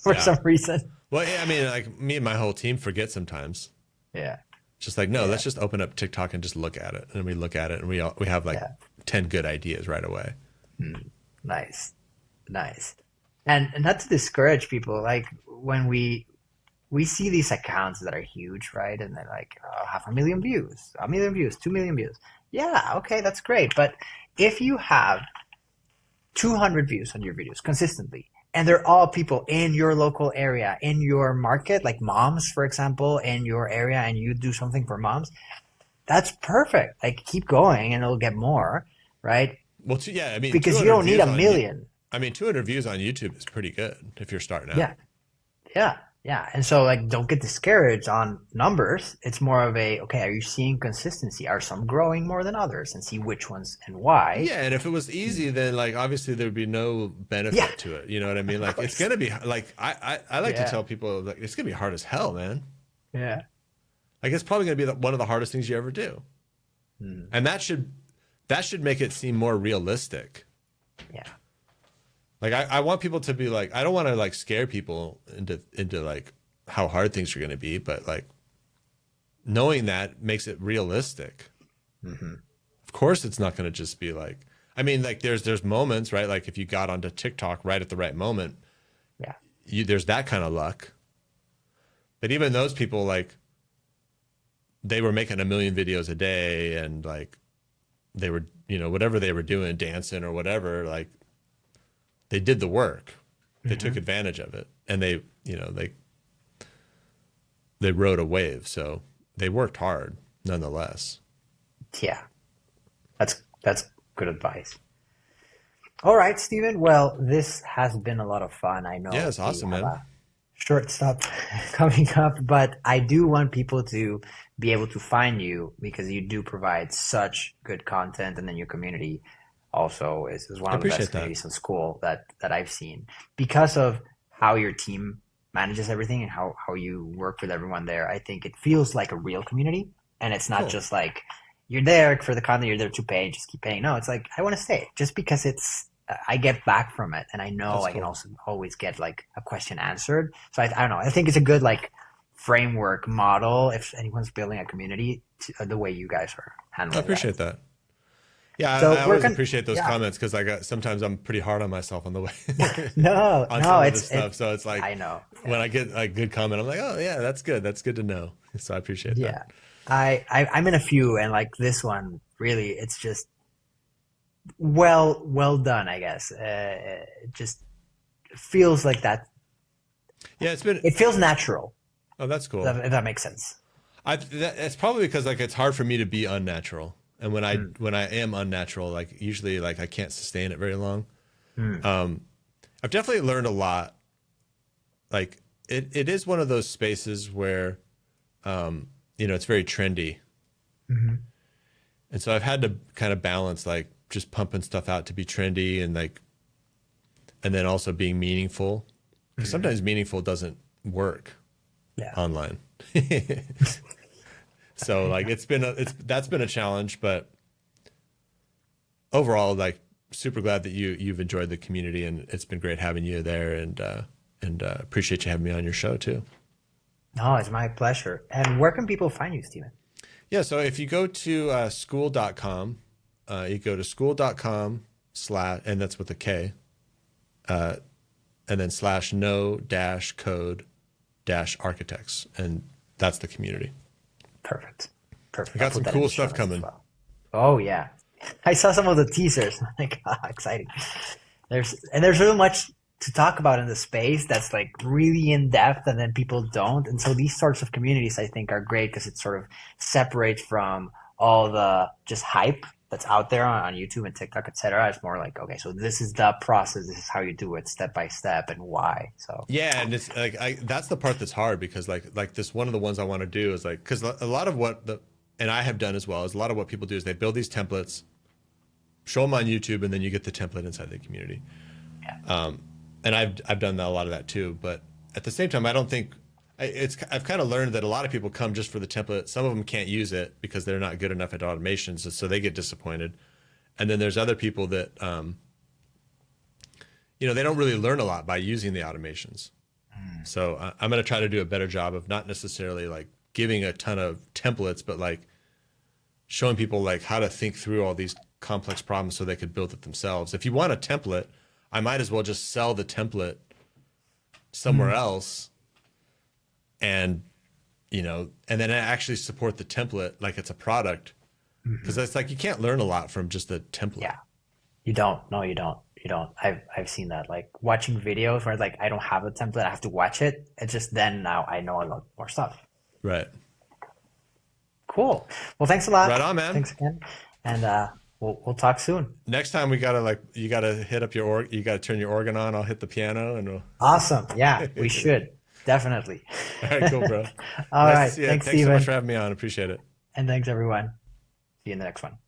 for yeah. some reason. Well, yeah, I mean, like me and my whole team forget sometimes. Yeah, Just like, no, yeah, let's just open up TikTok and just look at it. And we look at it and we have like yeah. 10 good ideas right away. Nice, nice. And not to discourage people, like when we see these accounts that are huge, right? And they're like, oh, 500,000 views, 1 million views, 2 million views. Yeah, okay, that's great. But if you have 200 views on your videos consistently, and they're all people in your local area, in your market, like moms, for example, in your area, and you do something for moms, that's perfect. Like keep going and it'll get more, right? Well, yeah, I mean, Because you 200 don't need views a on million. I mean, 200 views on YouTube is pretty good if you're starting out. Yeah, yeah, yeah. And so like don't get discouraged on numbers. It's more of a okay, are you seeing consistency? Are some growing more than others and see which ones and why? Yeah, and if it was easy, then like obviously there would be no Yeah, benefit to it. You know what I mean? of Like it's course. gonna be like I like to Yeah, tell people like it's gonna be hard as hell, man. yeah. Like it's probably gonna be one of the hardest things you ever do, Mm, and that should make it seem more realistic. yeah. Like I want people to be like I don't want to like scare people into like how hard things are gonna be, but like knowing that makes it realistic. Hmm. Of course, it's not gonna just be like I mean like there's moments right like if you got onto TikTok right at the right moment Yeah. there's that kind of luck. But even those people, like, they were making 1 million videos a day and, like, they were, whatever they were doing, dancing or whatever, like, they did the work. They took Hmm. advantage of it and they rode a wave. So they worked hard nonetheless. Yeah. That's good advice. All right, Stephen. Well, this has been a lot of fun. I Yeah, know it's we awesome, have man. a short stop coming up, but I do want people to be able to find you because you do provide such good content, and then your community also is one I of the best appreciate that. communities in school that I've seen because of how your team manages everything and how you work with everyone there. I think it feels like a real community, and it's not Cool. just like you're there for the content, you're there to pay, just keep paying. No, it's like I want to stay just because it's I get back from it, and I know That's I can cool. also always get like a question answered. So I don't know. I think it's a good like framework model if anyone's building a community the way you guys are I handling that. appreciate that. Yeah, So I we're always gonna, appreciate those yeah, comments because sometimes I'm pretty hard on myself on the way no, on no, some of this stuff. So it's like I know, when yeah, I get a good comment, I'm like, oh yeah, that's good. That's good to know. So I appreciate that. yeah. I'm in a few, and like this one, really, it's just well done, I guess. It just feels like that. Yeah, it's been. It feels natural, Oh, that's cool. if that makes sense. It's probably because like it's hard for me to be unnatural, and when I Mm, when I am unnatural, like usually like I can't sustain it very long. mm, I've definitely learned a lot. Like it is one of those spaces where it's very trendy, hmm. and so I've had to kind of balance like just pumping stuff out to be trendy and then also being meaningful. Because Hmm. sometimes meaningful doesn't work Yeah. online. So like that's been a challenge, but overall, like super glad that you've enjoyed the community and it's been great having you there and appreciate you having me on your show too. No, it's my pleasure. And where can people find you, Steven? Yeah, so if you go to school.com, you go to school.com and that's with a K, uh, and then slash no dash code dash architects. And that's the community. Perfect. I Perfect. I'll got put some that in cool the show stuff notes as coming. well. Oh yeah. I saw some of the teasers. Like, exciting. There's really much to talk about in the space that's like really in depth and then people don't. And so these sorts of communities I think are great because it sort of separates from all the just hype that's out there on YouTube and TikTok, etc. It's more like, okay, so this is the process, this is how you do it step by step and why. So Yeah, and it's like that's the part that's hard because like this one of the ones I want to do is like because a lot of what the and I have done as well is a lot of what people do is they build these templates, show them on YouTube, and then you get the template inside the community. yeah. And I've done a lot of that too. But at the same time, I don't think I've kind of learned that a lot of people come just for the template. Some of them can't use it because they're not good enough at automations, so they get disappointed. And then there's other people that they don't really learn a lot by using the automations. So I'm going to try to do a better job of not necessarily like giving a ton of templates, but like showing people like how to think through all these complex problems so they could build it themselves. If you want a template, I might as well just sell the template somewhere else and and then actually support the template like it's a product because it's like you can't learn a lot from just a template. Yeah. You don't. No, you don't. You don't. I've seen that. Like watching videos where like I don't have a template, I have to watch it. It's just then now I know a lot more stuff. Right. Cool. Well, thanks a lot. Right on, man. Thanks again. And we'll talk soon. Next time we gotta you gotta hit up you gotta turn your organ on. I'll hit the piano and we'll. Awesome. Yeah, we should. Definitely. All right, cool, bro. All Nice right. to see you. Thanks, Thanks so Steven. much for having me on. Appreciate it. And thanks, everyone. See you in the next one.